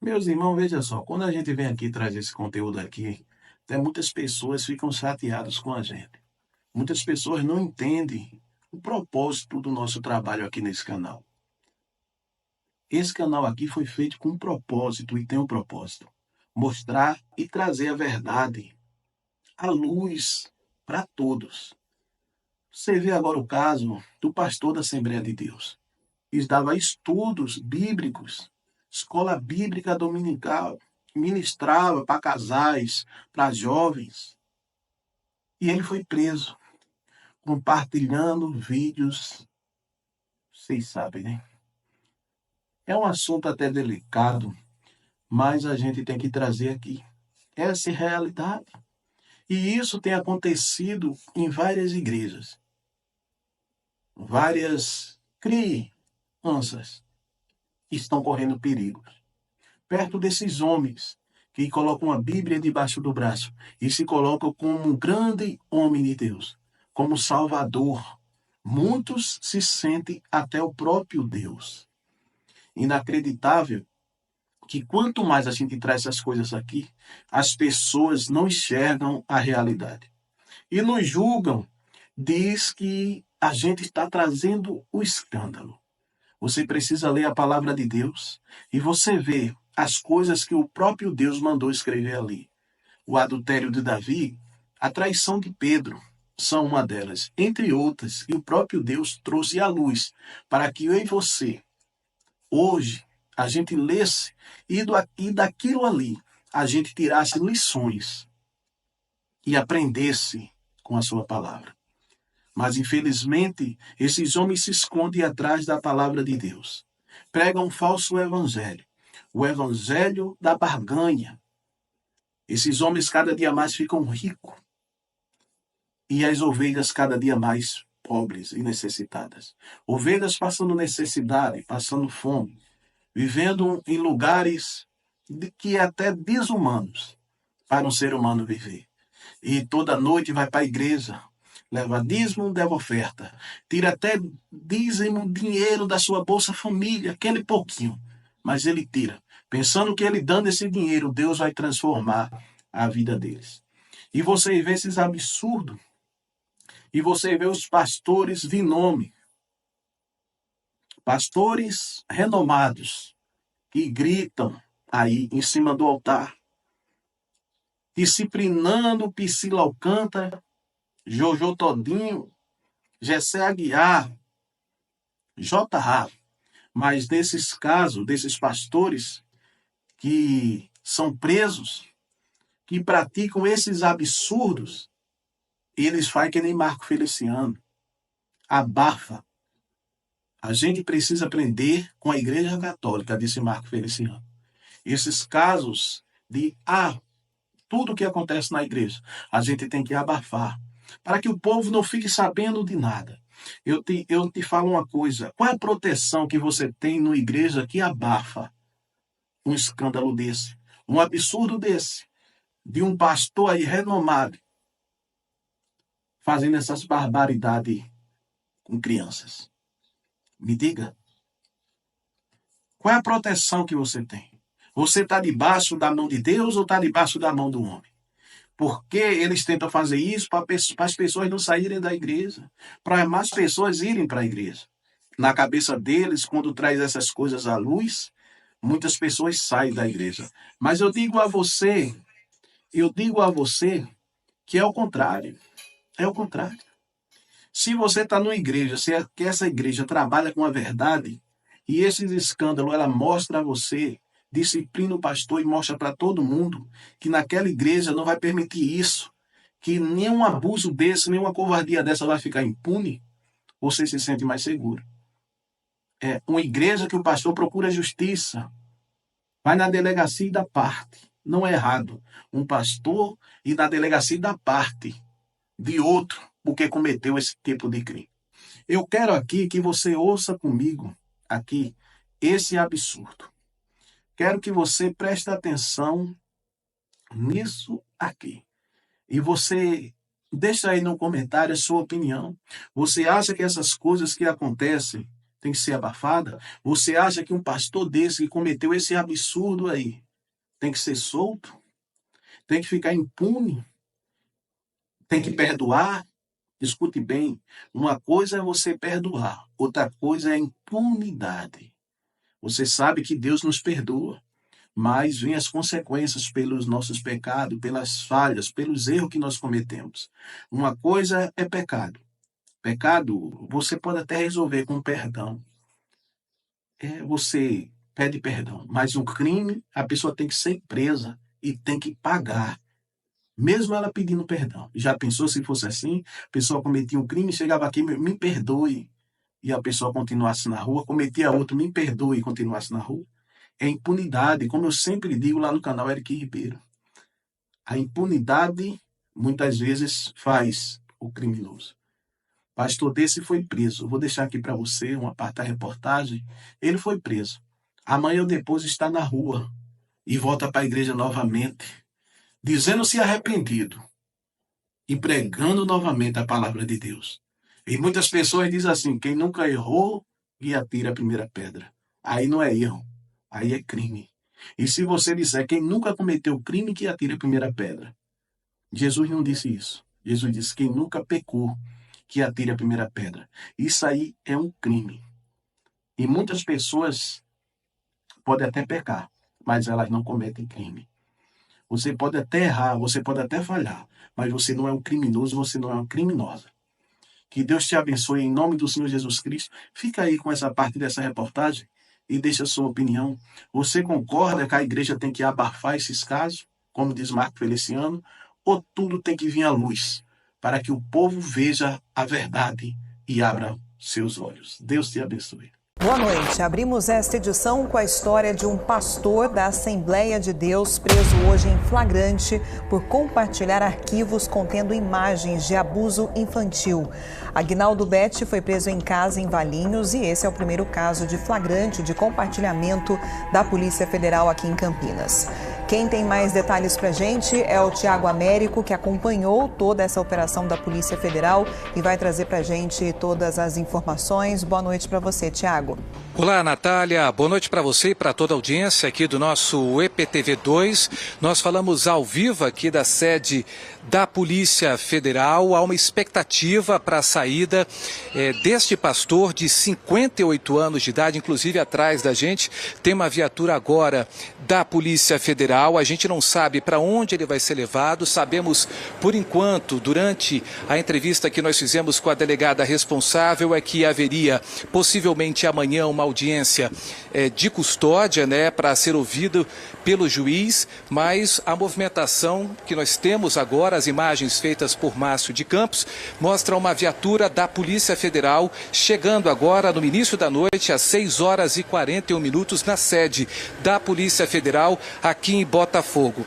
Meus irmãos, veja só, quando a gente vem aqui e traz esse conteúdo aqui, até muitas pessoas ficam chateadas com a gente. Muitas pessoas não entendem o propósito do nosso trabalho aqui nesse canal. Esse canal aqui foi feito com um propósito e tem um propósito: mostrar e trazer a verdade, a luz para todos. Você vê agora o caso do pastor da Assembleia de Deus. Ele dava estudos bíblicos, escola bíblica dominical, ministrava para casais, para jovens, e ele foi preso, compartilhando vídeos, vocês sabem, né? É um assunto até delicado, mas a gente tem que trazer aqui. Essa é a realidade. E isso tem acontecido em várias igrejas. Várias crianças estão correndo perigo perto desses homens que colocam a Bíblia debaixo do braço e se colocam como um grande homem de Deus, como Salvador. Muitos se sentem até o próprio Deus. Inacreditável que quanto mais a gente traz essas coisas aqui, as pessoas não enxergam a realidade. E nos julgam, diz que a gente está trazendo o escândalo. Você precisa ler a palavra de Deus e você vê as coisas que o próprio Deus mandou escrever ali. O adultério de Davi, a traição de Pedro, são uma delas, entre outras, e o próprio Deus trouxe à luz para que eu e você, hoje, a gente lesse e daquilo ali a gente tirasse lições e aprendesse com a sua palavra. Mas, infelizmente, esses homens se escondem atrás da palavra de Deus. Pregam um falso evangelho, o evangelho da barganha. Esses homens cada dia mais ficam ricos e as ovelhas cada dia mais pobres e necessitadas. Ovelhas passando necessidade, passando fome, vivendo em lugares que é até desumanos para um ser humano viver. E toda noite vai para a igreja, leva dízimo, deva oferta. Tira até dízimo, dinheiro da sua Bolsa Família, aquele pouquinho. Mas ele tira, pensando que ele dando esse dinheiro, Deus vai transformar a vida deles. E você vê esses absurdos. E você vê os pastores de nome. Pastores renomados, que gritam aí em cima do altar. Disciplinando Priscila Alcântara, Jojo Todinho, Gessé Aguiar, J. Mas nesses casos, desses pastores que são presos, que praticam esses absurdos, eles fazem que nem Marco Feliciano. Abafa. A gente precisa aprender com a Igreja Católica, disse Marco Feliciano. Esses casos de tudo que acontece na igreja, a gente tem que abafar, para que o povo não fique sabendo de nada. Eu te falo uma coisa: qual é a proteção que você tem na igreja que abafa um escândalo desse, um absurdo desse, de um pastor aí renomado fazendo essas barbaridades com crianças? Me diga, qual é a proteção que você tem? Você está debaixo da mão de Deus ou está debaixo da mão do homem? Porque eles tentam fazer isso para as pessoas não saírem da igreja, para mais pessoas irem para a igreja. Na cabeça deles, quando traz essas coisas à luz, muitas pessoas saem da igreja. Mas eu digo a você que é o contrário. É o contrário. Se você está numa igreja, se é que essa igreja trabalha com a verdade, e esses escândalos ela mostra a você, disciplina o pastor e mostra para todo mundo que naquela igreja não vai permitir isso, que nenhum abuso desse, nenhuma covardia dessa vai ficar impune, você se sente mais seguro. É uma igreja que o pastor procura justiça, vai na delegacia e dá parte. Não é errado um pastor ir na delegacia e dar parte de outro porque cometeu esse tipo de crime. Eu quero aqui que você ouça comigo aqui esse absurdo. Quero que você preste atenção nisso aqui. E você deixa aí no comentário a sua opinião. Você acha que essas coisas que acontecem tem que ser abafada? Você acha que um pastor desse que cometeu esse absurdo aí tem que ser solto? Tem que ficar impune? Tem que perdoar? Escute bem, uma coisa é você perdoar, outra coisa é a impunidade. Você sabe que Deus nos perdoa, mas vem as consequências pelos nossos pecados, pelas falhas, pelos erros que nós cometemos. Uma coisa é pecado. Pecado, você pode até resolver com perdão. Você pede perdão, mas um crime, a pessoa tem que ser presa e tem que pagar, mesmo ela pedindo perdão. Já pensou se fosse assim? A pessoa cometia um crime, chegava aqui, me perdoe, e a pessoa continuasse na rua, cometia outro, me perdoe e continuasse na rua? É impunidade, como eu sempre digo lá no canal Eric Ribeiro. A impunidade, muitas vezes, faz o criminoso. Pastor desse foi preso. Vou deixar aqui para você uma parte da reportagem. Ele foi preso. Amanhã ou depois está na rua e volta para a igreja novamente, dizendo-se arrependido e pregando novamente a palavra de Deus. E muitas pessoas dizem assim: quem nunca errou, que atira a primeira pedra. Aí não é erro, aí é crime. E se você disser quem nunca cometeu crime, que atira a primeira pedra. Jesus não disse isso. Jesus disse: quem nunca pecou, que atire a primeira pedra. Isso aí é um crime. E muitas pessoas podem até pecar, mas elas não cometem crime. Você pode até errar, você pode até falhar, mas você não é um criminoso, você não é uma criminosa. Que Deus te abençoe em nome do Senhor Jesus Cristo. Fica aí com essa parte dessa reportagem e deixa a sua opinião. Você concorda que a igreja tem que abafar esses casos, como diz Marco Feliciano, ou tudo tem que vir à luz, para que o povo veja a verdade e abra seus olhos? Deus te abençoe. Boa noite. Abrimos esta edição com a história de um pastor da Assembleia de Deus preso hoje em flagrante por compartilhar arquivos contendo imagens de abuso infantil. Aguinaldo Betti foi preso em casa em Valinhos e esse é o primeiro caso de flagrante de compartilhamento da Polícia Federal aqui em Campinas. Quem tem mais detalhes pra gente é o Tiago Américo, que acompanhou toda essa operação da Polícia Federal e vai trazer pra gente todas as informações. Boa noite para você, Tiago. Olá, Natália. Boa noite para você e para toda a audiência aqui do nosso EPTV2. Nós falamos ao vivo aqui da sede da Polícia Federal. Há uma expectativa para a saída deste pastor de 58 anos de idade. Inclusive, atrás da gente tem uma viatura agora da Polícia Federal. A gente não sabe para onde ele vai ser levado. Sabemos, por enquanto, durante a entrevista que nós fizemos com a delegada responsável, é que haveria possivelmente amanhã uma audiência de custódia, para ser ouvido pelo juiz, mas a movimentação que nós temos agora, as imagens feitas por Márcio de Campos, mostram uma viatura da Polícia Federal chegando agora no início da noite, às 6h41, na sede da Polícia Federal aqui em Botafogo.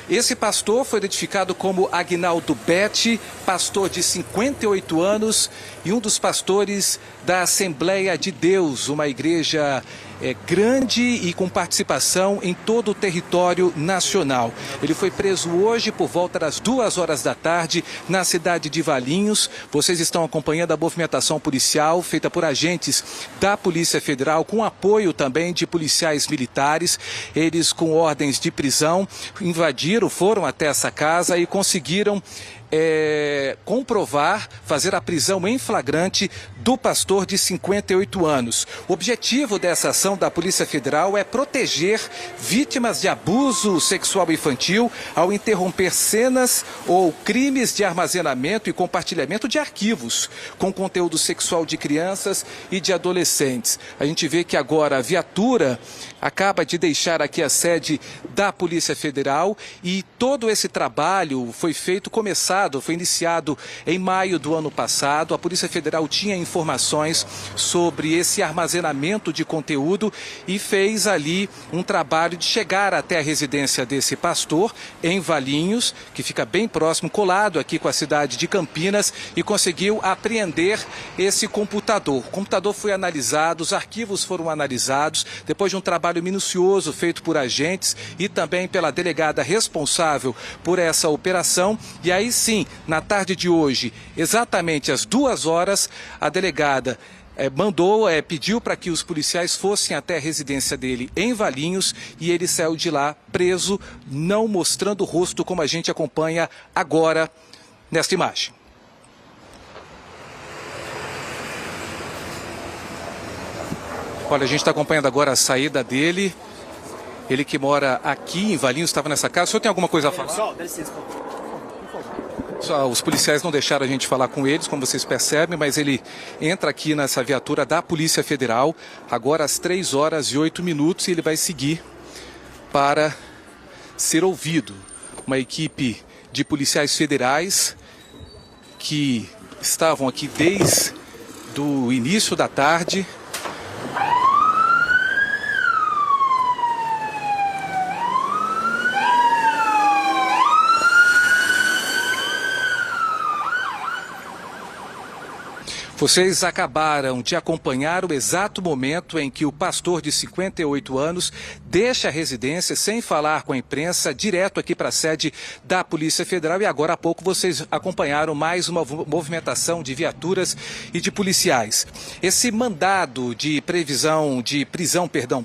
Esse pastor foi identificado como Aguinaldo Betti, pastor de 58 anos e um dos pastores da Assembleia de Deus, uma igreja grande e com participação em todo o território nacional. Ele foi preso hoje por volta das 2h da tarde na cidade de Valinhos. Vocês estão acompanhando a movimentação policial feita por agentes da Polícia Federal, com apoio também de policiais militares. Eles, com ordens de prisão, foram até essa casa e conseguiram comprovar, fazer a prisão em flagrante do pastor de 58 anos. O objetivo dessa ação da Polícia Federal é proteger vítimas de abuso sexual infantil ao interromper cenas ou crimes de armazenamento e compartilhamento de arquivos com conteúdo sexual de crianças e de adolescentes. A gente vê que agora a viatura acaba de deixar aqui a sede da Polícia Federal e todo esse trabalho foi iniciado em maio do ano passado. A Polícia Federal tinha informações sobre esse armazenamento de conteúdo e fez ali um trabalho de chegar até a residência desse pastor em Valinhos, que fica bem próximo, colado aqui com a cidade de Campinas, e conseguiu apreender esse computador. O computador foi analisado, os arquivos foram analisados, depois de um trabalho minucioso feito por agentes e também pela delegada responsável por essa operação. E aí sim, na tarde de hoje, exatamente às 2h, a delegada pediu para que os policiais fossem até a residência dele em Valinhos e ele saiu de lá preso, não mostrando o rosto, como a gente acompanha agora nesta imagem. Olha, a gente está acompanhando agora a saída dele. Ele que mora aqui em Valinhos, estava nessa casa. O senhor tem alguma coisa a falar? Os policiais não deixaram a gente falar com eles, como vocês percebem, mas ele entra aqui nessa viatura da Polícia Federal, agora às 3h08, e ele vai seguir para ser ouvido. Uma equipe de policiais federais que estavam aqui desde o início da tarde. Vocês acabaram de acompanhar o exato momento em que o pastor de 58 anos deixa a residência sem falar com a imprensa, direto aqui para a sede da Polícia Federal. E agora há pouco vocês acompanharam mais uma movimentação de viaturas e de policiais. Esse mandado de prisão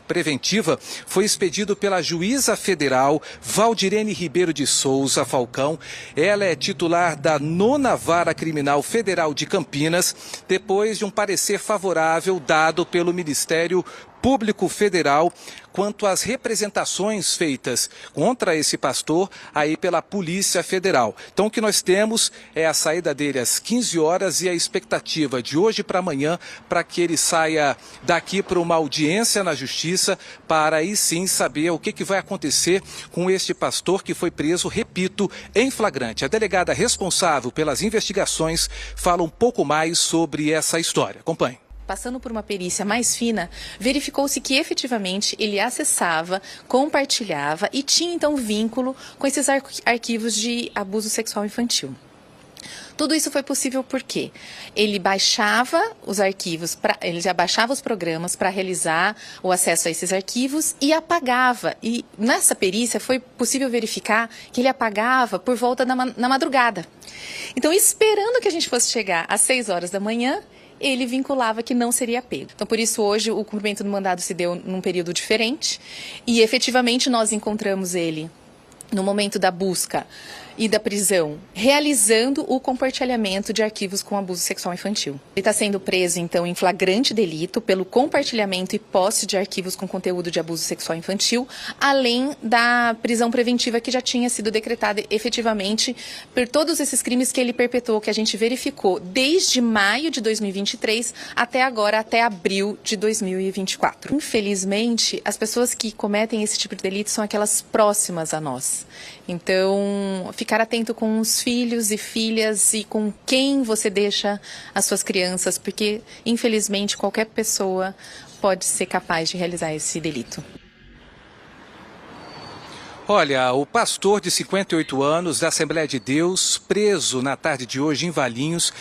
preventiva foi expedido pela juíza federal Valdirene Ribeiro de Souza Falcão. Ela é titular da 9ª Vara Criminal Federal de Campinas, depois de um parecer favorável dado pelo Ministério Público Federal quanto às representações feitas contra esse pastor aí pela Polícia Federal. Então o que nós temos é a saída dele às 15 horas e a expectativa de hoje para amanhã para que ele saia daqui para uma audiência na Justiça para aí sim saber o que vai acontecer com este pastor que foi preso, repito, em flagrante. A delegada responsável pelas investigações fala um pouco mais sobre essa história. Acompanhe. Passando por uma perícia mais fina, verificou-se que efetivamente ele acessava, compartilhava e tinha então vínculo com esses arquivos de abuso sexual infantil. Tudo isso foi possível porque ele baixava os arquivos, ele já baixava os programas para realizar o acesso a esses arquivos e apagava. E nessa perícia foi possível verificar que ele apagava por volta na madrugada. Então, esperando que a gente fosse chegar às 6 horas da manhã, ele vinculava que não seria pego. Então, por isso, hoje, o cumprimento do mandado se deu num período diferente e, efetivamente, nós encontramos ele no momento da busca e da prisão, realizando o compartilhamento de arquivos com abuso sexual infantil. Ele está sendo preso, então, em flagrante delito pelo compartilhamento e posse de arquivos com conteúdo de abuso sexual infantil, além da prisão preventiva que já tinha sido decretada efetivamente por todos esses crimes que ele perpetuou, que a gente verificou desde maio de 2023 até agora, até abril de 2024. Infelizmente, as pessoas que cometem esse tipo de delito são aquelas próximas a nós. Então, ficar atento com os filhos e filhas e com quem você deixa as suas crianças, porque, infelizmente, qualquer pessoa pode ser capaz de realizar esse delito. Olha, o pastor de 58 anos da Assembleia de Deus, preso na tarde de hoje em Valinhos,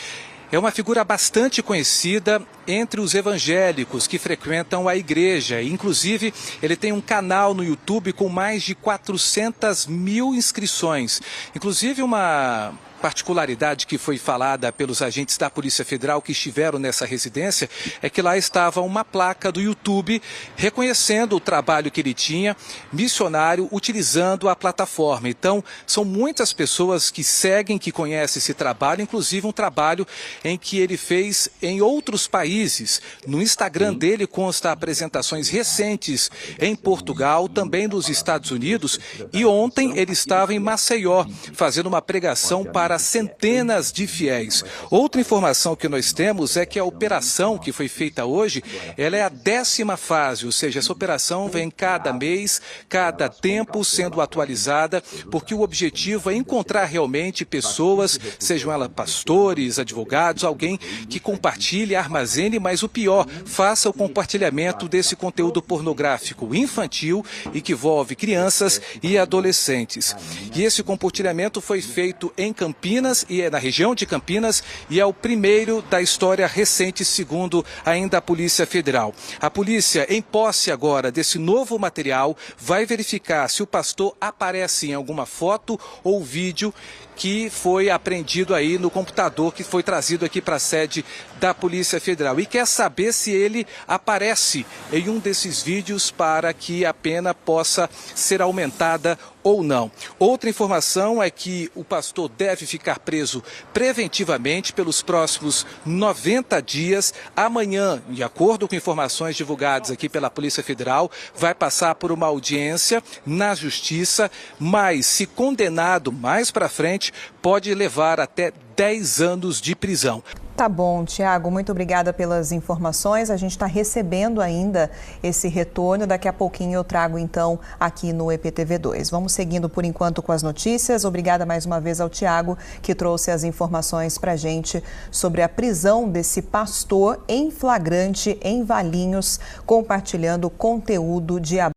é uma figura bastante conhecida entre os evangélicos que frequentam a igreja. Inclusive, ele tem um canal no YouTube com mais de 400 mil inscrições. Inclusive, uma particularidade que foi falada pelos agentes da Polícia Federal que estiveram nessa residência é que lá estava uma placa do YouTube reconhecendo o trabalho que ele tinha, missionário, utilizando a plataforma. Então, são muitas pessoas que seguem, que conhecem esse trabalho, inclusive um trabalho em que ele fez em outros países. No Instagram dele consta apresentações recentes em Portugal, também nos Estados Unidos, e ontem ele estava em Maceió, fazendo uma pregação para centenas de fiéis. Outra informação que nós temos é que a operação que foi feita hoje, ela é a 10ª fase, ou seja, essa operação vem cada mês, cada tempo sendo atualizada, porque o objetivo é encontrar realmente pessoas, sejam elas pastores, advogados, alguém que compartilhe, armazene, mas o pior, faça o compartilhamento desse conteúdo pornográfico infantil e que envolve crianças e adolescentes. E esse compartilhamento foi feito em Campinas, e é na região de Campinas, e é o primeiro da história recente, segundo ainda a Polícia Federal. A polícia, em posse agora desse novo material, vai verificar se o pastor aparece em alguma foto ou vídeo que foi apreendido aí no computador que foi trazido aqui para a sede da Polícia Federal. E quer saber se ele aparece em um desses vídeos para que a pena possa ser aumentada ou não. Outra informação é que o pastor deve ficar preso preventivamente pelos próximos 90 dias. Amanhã, de acordo com informações divulgadas aqui pela Polícia Federal, vai passar por uma audiência na Justiça, mas se condenado mais para frente, pode levar até 10 anos de prisão. Tá bom, Tiago, muito obrigada pelas informações. A gente está recebendo ainda esse retorno. Daqui a pouquinho eu trago, então, aqui no EPTV2. Vamos seguindo, por enquanto, com as notícias. Obrigada mais uma vez ao Tiago, que trouxe as informações para a gente sobre a prisão desse pastor em flagrante em Valinhos, compartilhando conteúdo de abuso